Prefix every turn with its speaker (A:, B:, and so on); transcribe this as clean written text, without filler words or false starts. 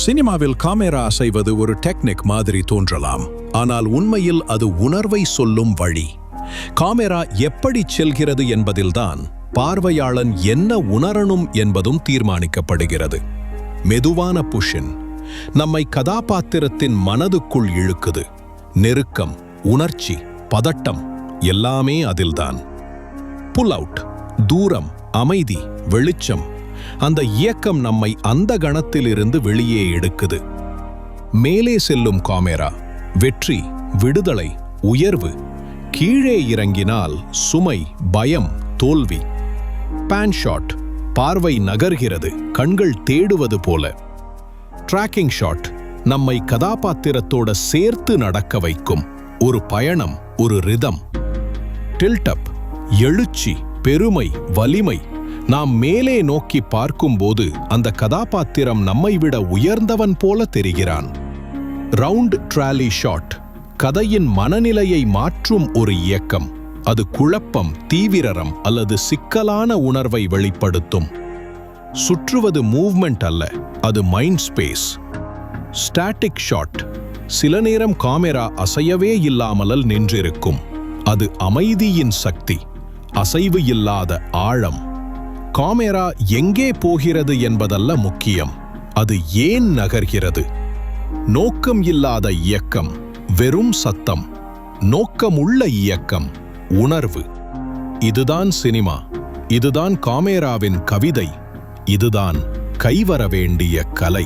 A: சினிமாவில் காமெரா அசைவது ஒரு டெக்னிக் மாதிரி தோன்றலாம், ஆனால் உண்மையில் அது உணர்வை சொல்லும் வழி. காமெரா எப்படி செல்கிறது என்பதில்தான் பார்வையாளன் என்ன உணரணும் என்பதும் தீர்மானிக்கப்படுகிறது. மெதுவான புஷின் நம்மை கதாபாத்திரத்தின் மனதுக்குள் இழுக்குது. நெருக்கம், உணர்ச்சி, பதட்டம் எல்லாமே அதில்தான். புல் அவுட், தூரம், அமைதி, வெளிச்சம், அந்த இயக்கம் நம்மை அந்த கணத்திலிருந்து வெளியே எடுக்குது. மேலே செல்லும் காமெரா வெற்றி, விடுதலை, உயர்வு. கீழே இறங்கினால் சுமை, பயம், தோல்வி. பேன் ஷாட், பார்வை நகர்கிறது, கண்கள் தேடுவது போல. ட்ராக்கிங் ஷாட் நம்மை கதாபாத்திரத்தோட சேர்த்து நடக்க வைக்கும். ஒரு பயணம், ஒரு ரிதம். டில்ட் அப், எழுச்சி, பெருமை, வலிமை. நாம் மேலே நோக்கி பார்க்கும்போது அந்த கதாபாத்திரம் நம்மை விட உயர்ந்தவன் போல தெரிகிறான். ரவுண்ட் ட்ராலி ஷாட் கதையின் மனநிலையை மாற்றும் ஒரு இயக்கம். அது குழப்பம், தீவிரம் அல்லது சிக்கலான உணர்வை வெளிப்படுத்தும். சுற்றுவது மூவ்மெண்ட் அல்ல, அது மைண்ட் ஸ்பேஸ். ஸ்டாட்டிக் ஷாட் சில நேரம் காமெரா அசையவே இல்லாமல் நின்றிருக்கும். அது அமைதியின் சக்தி, அசைவு இல்லாத ஆழம். காமெரா எங்கே போகிறது என்பதல்ல முக்கியம், அது ஏன் நகர்கிறது. நோக்கம் இல்லாத இயக்கம் வெறும் சத்தம், நோக்கமுள்ள இயக்கம் உணர்வு. இதுதான் சினிமா, இதுதான் காமெராவின் கவிதை, இதுதான் கைவர வேண்டிய கலை.